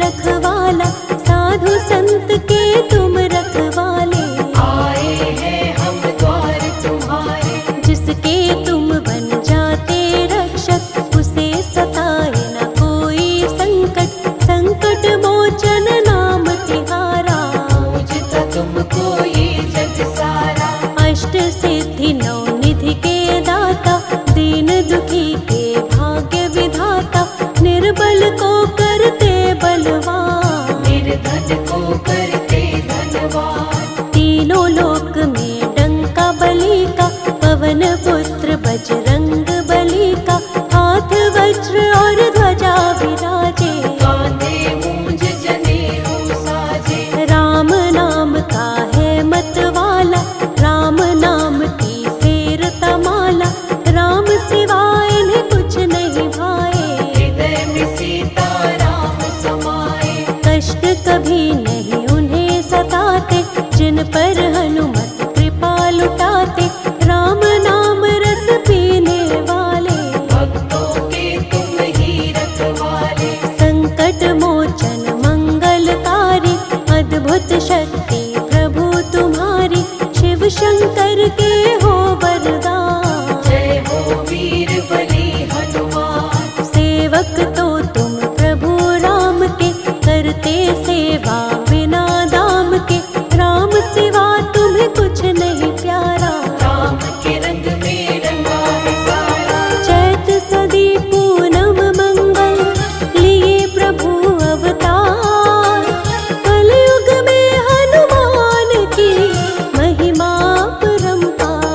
रखवाला, साधु संत के तुम रखवाले। आए हैं हम द्वार तुम्हारे, जिसके तुम बन जाते रक्षक, उसे सताए न कोई संकट। संकट मोचन नाम तिहारा, पूजता तुमको ये जग सारा। अष्ट सिद्धि नौ निधि के दाता, दीन दुखी के भाग्य विधाता। निर्बल को करते बलवान, निर्धन को करते धनवान। तीनों लोक में डंका बलि का, पवन पुत्र बजरंग बली का। हाथ वज्र और ध्वजा विराजे, कांधे मूंज जनेऊ साजे। राम नाम का है मतवाला, राम नाम की फेर तमाला। राम सिवाय इन्हें कुछ नहीं भाए, हृदय में सीता राम समाए। कष्ट कभी नहीं उन्हें सताते, जिन पर हनुमत कृपा लुटाते। राम नाम रस पीने वाले, भक्तों के तुम ही रखवाले। संकट मोचन मंगलकारी। अद्भुत शक्ति प्रभु तुम्हारी, शिव शंकर के हो वरदान। जय हो वीर बली हनुमान। सेवक तो तुम प्रभु राम के, करते सेवा बिना दाम के। राम सिवा तुम्हें कुछ नहीं प्यारा, राम के रंग में रंगा है सारा। चैत सदी पूनम मंगल, लिए प्रभु अवतार। कलयुग में हनुमान की महिमा परंपार।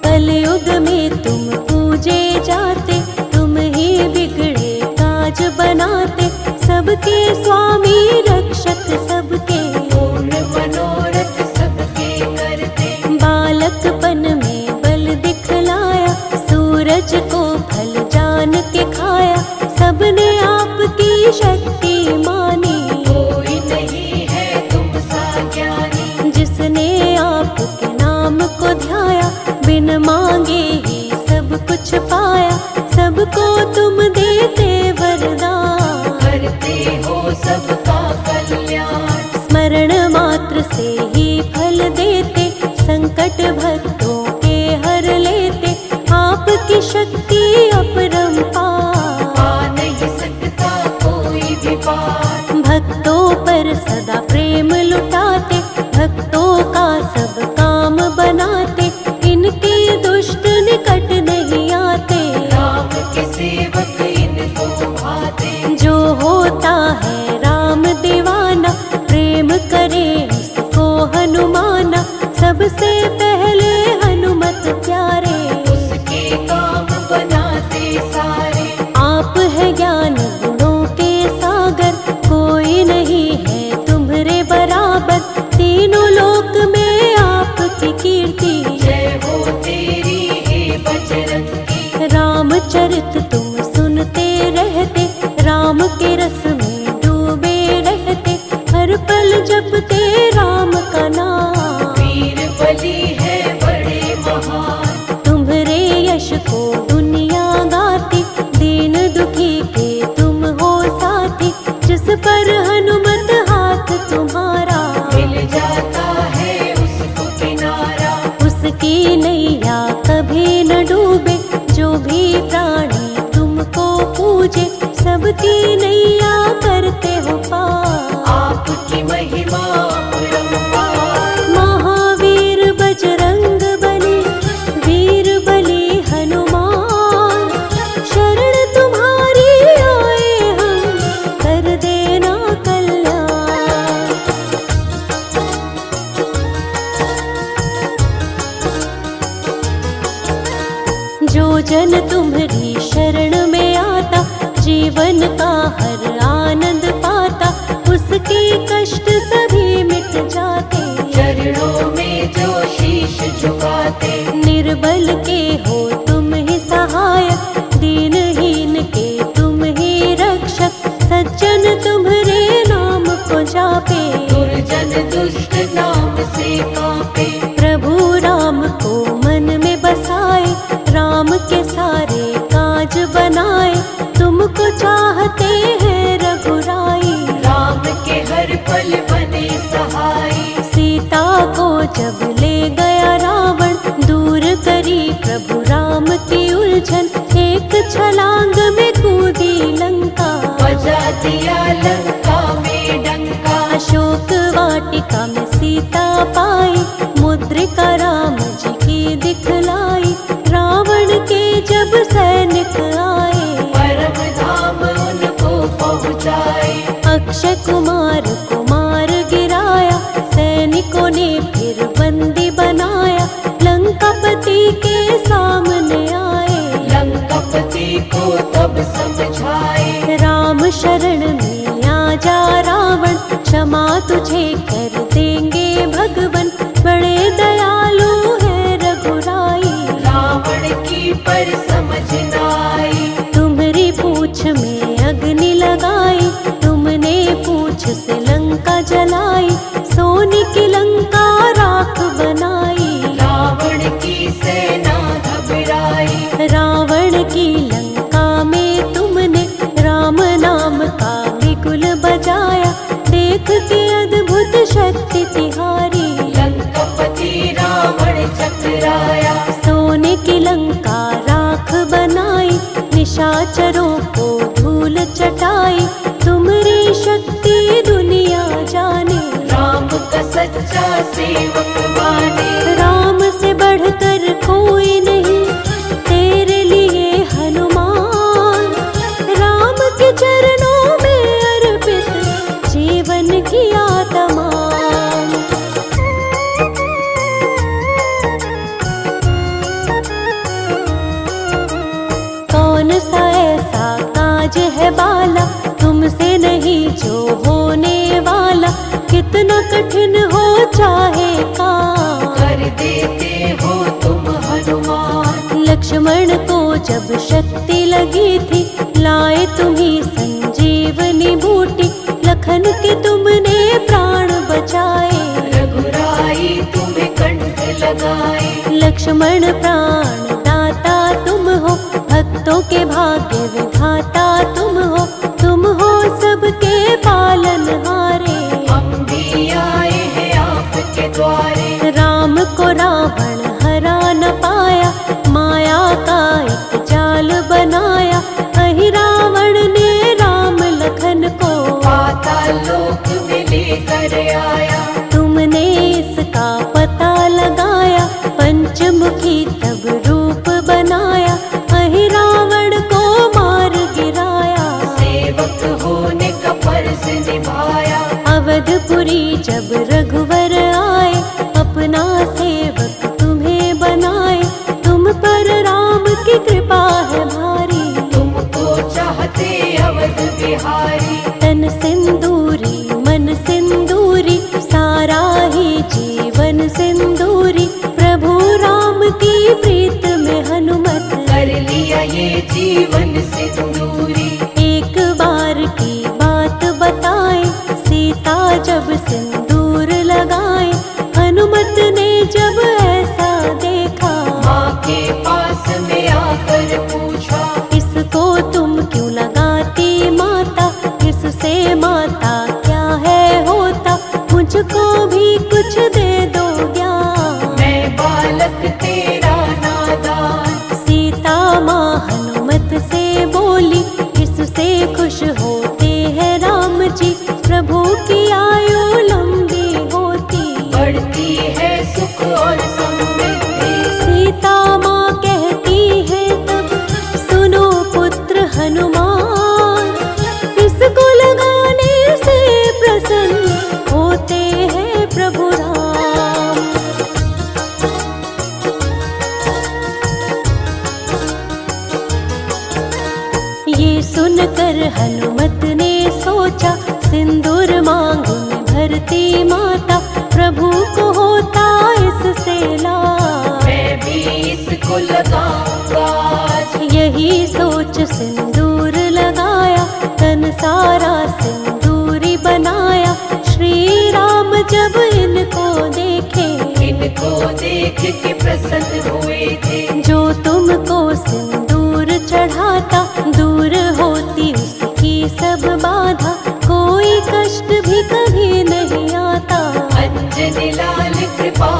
कलयुग में तुम पूजे जाते, तुम ही बिगड़े काज बनाते। सबके स्वामी रक्षक सबके, पूर्ण मनोरथ सबके करते। बालकपन में बल दिखलाया, सूरज को फल जान के खाया। सबने आपकी शक्ति मानी, कोई नहीं है तुम सा ज्ञानी। जिसने आपके नाम को ध्याया, बिन मांगे ही सब कुछ पाया। सबको तुम देते वरदान, करते हो सबका कल्याण। स्मरण मात्र से ही फल देते। संकट भक्तों के हर लेते, आपकी शक्ति अपरंपार। पा नहीं सकता कोई भी पार। भक्तों पर सदा प्रेम लुटाते, भक्तों का सब काम बनाते। इनके दुष्ट निकट नहीं आते, राम के सेवक इनको भाते। जो होता है राम दीवाना, प्रेम करे उसको हनुमाना। सबसे पहले हनुमत प्यारे, उसके काम बनाते सारे। आप है ज्ञान गुणों के सागर, कोई नहीं है तुम्हारे बराबर। तीनों लोक में आपकी कीर्ति, जय हो तेरी हे बजरंगी। रामचरित तुम सुनते रहते, राम के रस में डूबे रहते। हर पल जपते राम का नाम, वीर बली है बड़े महान। तुम्हारे यश को दुनिया गाती। दीन दुखी के तुम हो साथी, जिस पर हनुमत हाथ तुम्हारा। मिल जाता है उसको किनारा। उसकी नैया कभी न डूबे, जो भी प्राणी तुमको पूजे। सबकी नैया करते हो पार, आपकी महिमा अपरंपार। महावीर बजरंग बली, वीर बली हनुमान। शरण तुम्हारी आए हम, कर देना कल्याण। जो जन तुम्हारी शरण में आता, जीवन का हर आनंद पाता। उसके कष्ट सभी मिट जाते, चरणों में जो शीश झुकाते। निर्बल के हो तुम ही सहायक, दीनहीन के तुम ही रक्षक। सज्जन तुम्हारे नाम को जापे, दुर्जन दुष्ट नाम से कांपे। प्रभु राम को मन में बसाए। जब ले गया रावण, दूर करी प्रभु राम की उलझन। एक छलांग में कूदी लंका, बजा दिया लंका में डंका। अशोक वाटिका में सीता पाई, मुद्रिका राम जी की दिखलाई। रावण के जब सैनिक आए, परम धाम उनको पहुँचाए। अक्षय कुमार को मार गिराया, सैनिकों ने फिर बंदी बनाया। लंकापति के सामने आए, लंकापति को तब समझाए। राम शरण में आ जा रावण, क्षमा तुझे कर देंगे भगवन। बड़े दयालु है रघुराई, रावण की पर समझ न आई। तुम्हारी पूछ में अग्नि लगाई, तुमने पूछ से लंका जलाई। सोने की लंका राख बनाई, रावण की सेना घबराई। रावण की लंका में तुमने राम नाम का बिगुल बजाया। देख के अद्भुत शक्ति तिहारी, लंकापति रावण चकराया। सोने की लंका राख बनाई, निशाचरों को धूल चटाई। तुम्हारी शक्ति दुनिया जाने, राम का सच्चा सेवक माने। राम से बढ़कर कोई नहीं तेरे लिए हनुमान। राम के चरणों में अर्पित जीवन किया तमाम। कौन सा ऐसा काज है बाला, तुमसे नहीं जो होने वाला। कितना कठिन हो चाहे काम, कर देते हो तुम हनुमान। लक्ष्मण को जब शक्ति लगी थी, लाए तुम्ही संजीवनी बूटी। लखन के तुमने प्राण बचाए, रघुराई तुम्हें कंठ लगाए। लक्ष्मण प्राण दाता तुम हो, भक्तों के भाग्य विधाता तुम हो। तुम हो सबके पालनहारे, हम भी आए हैं आपके द्वारे। राम को रावण हरा न पाया, माया का एक जाल बनाया। अहि रावण ने राम लखन को पाताल लोक में लेकर आया। तुमने इसका पता लगाया, पंचमुखी तब रूप बनाया। अहि रावण को मार गिराया, सेवक होने का फर्ज निभाया। अवधपुरी जब रघुवर आए, अपना सेवक तुम्हें बनाए। तुम पर राम की कृपा है भारी, तुमको चाहते अवध बिहारी। तन सिंदूरी मन सिंदूरी, सारा ही जीवन सिंदूरी। प्रभु राम की प्रीत में हनुमत, कर लिया ये जीवन सिंदूरी। एक बार की बात बताए, सीता जब सिंदूर लगाए। हनुमत ने जब ऐसा देखा, माँ के पास में आकर पूछा। इसको तुम क्यों लगाती माता, इससे माता क्या है होता। मुझको भी कुछ दे दो ज्ञान, मैं बालक तेरा नादान। सीता माँ हनुमत से बोली, इससे खुश होते हैं राम जी। प्रभु की आयु लंबी होती, बढ़ती है सुख और समृद्धि। सीता माँ कहती है तब, सुनो पुत्र हनुमान। इसको लगाने से प्रसन्न होते हैं प्रभु राम। ये सुनकर हनुमत ने सोचा, सिंदूर मांग में भरती माता। प्रभु को होता इससे लाभ, मैं भी इसको लगाऊंगा आज। यही सोच सिंदूर लगाया, तन सारा सिंदूरी बनाया। श्री राम जब इनको देखे, इनको देख के प्रसन्न हुए थे। जो तुमको सिंदूर चढ़ाता, दूर होती उसकी सब बाधा। कोई कष्ट भी कभी नहीं आता, अंजनी लाल कृपा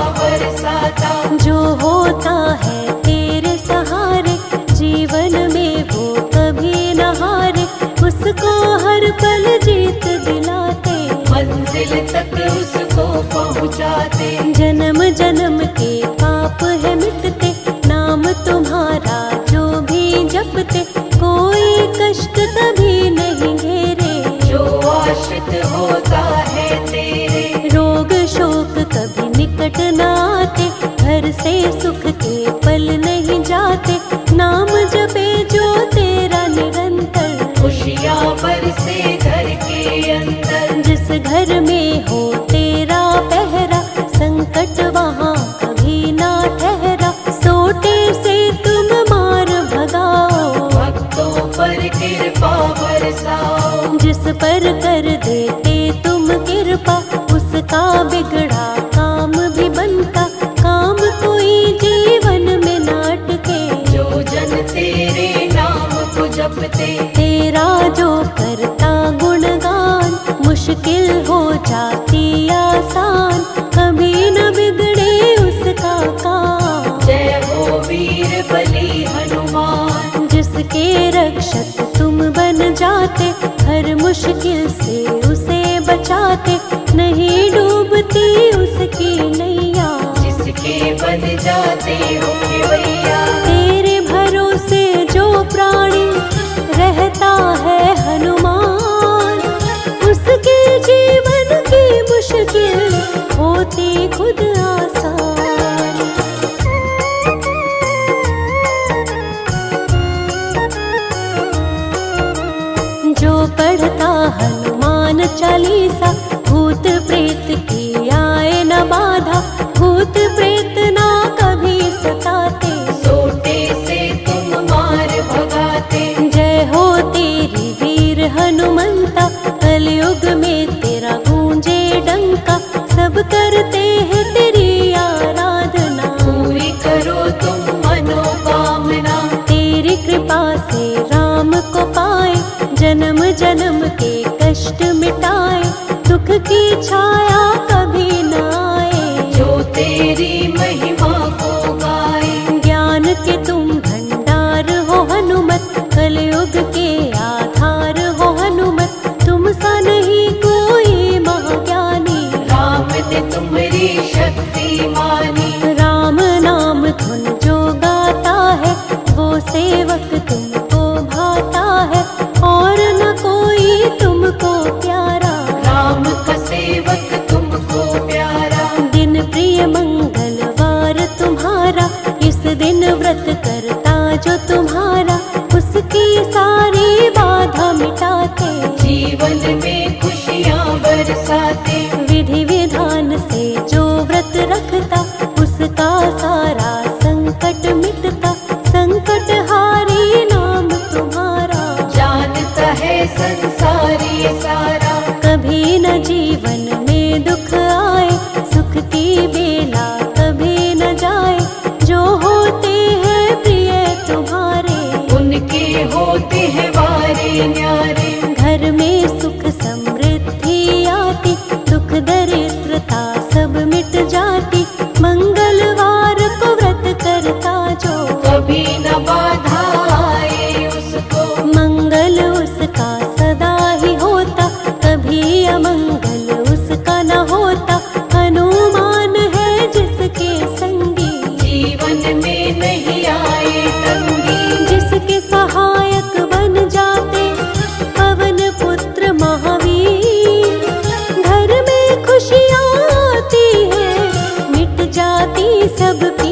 जाता। जो होता है तेरे सहारे, जीवन में वो कभी न हारे, उसको हर पल जीत दिलाते, मंजिल तक उसको पहुँचाते। जन्म जन्म के पाप है मिटते, नाम तुम्हारा जो भी जपते, कोई कष्ट कभी नहीं घेरे, जो आश्रित होता है तेरे। रोग शोक कभी निकट न आते, घर से सुख के पल नहीं जाते, नाम जपे जो तेरा निरंतर, खुशियाँ बरसे घर के अंदर। जिस घर में हो तेरा पहरा, संकट वहाँ कभी ना ठहरा, सोटे से तुम मार भगाओ, भक्तों पर कृपा बरसाओ। जिस पर कर देते तुम कृपा, उसका बिगड़ा काम भी बनता, काम कोई जीवन में नाटके, जो जन तेरे नाम को जपते, तेरा जो करता गुणगान, मुश्किल हो जाती आसान, कभी न बिगड़े उसका काम। जय हो वीर बली हनुमान। जिसके रक्षक तुम बन जाते, हर मुश्किल से उसे बचाते, नहीं डूबती उसकी नैया, जिसके बन जाते हो भैया। तेरे भरोसे जो प्राणी रहता है हनुमान, उसके जीवन की मुश्किल होती खुद आसान। जो पढ़ता हनुमान चालीसा, भूत प्रेत की आए न बाधा, भूत प्रेत ना कभी सताते, सोटे से तुम मार भगाते। जय हो तेरी वीर हनुमंता, कलयुग में तेरा गूंजे डंका, सब करते हैं तेरी आराधना, पूरी करो तुम मनोकामना। तेरी कृपा से राम को पाए, जन्म जन्म के कष्ट मिटाए, दुख की छाया कभी न आए, जो तेरी महिमा को गाए। ज्ञान के तुम भंडार हो हनुमत, कलयुग के आधार हो हनुमत, तुम सा नहीं कोई महाज्ञानी, राम ने तुम्हारी शक्ति मानी। राम नाम धुन जो गाता है, वो सेवक तुमको भाता है, और न कोई तुमको प्यारा, राम का सेवक तुमको प्यारा। दिन प्रिय मंगलवार तुम्हारा, इस दिन व्रत करता जो तुम्हारा, उसकी सारी बाधा मिटाते, जीवन में खुशियाँ बरसाते। विधि विधान से जो व्रत रखता, उसका सारा संकट मिटता, संकट हारी नाम तुम्हारा, जानता है संसारी सारा। कभी न जीवन में दुख आए, सुख की बेला कभी न जाए, जो होते हैं प्रिय तुम्हारे, उनके होते हैं वारे न्यारे। घर में सुख समृद्धि आती, दुख दरिद्रता सब मिट जाती, मंगलवार को व्रत करता जो, कभी न बाधा आए उसको, मंगल उसका सदा ही होता, कभी अमंगल उसका न होता, हनुमान है जिसके संगी, जीवन में नहीं आए तंगी। जिसके सहायक बन जाते, पवन पुत्र महावीर, घर में खुशियाँ आती है, मिट जाती सबकी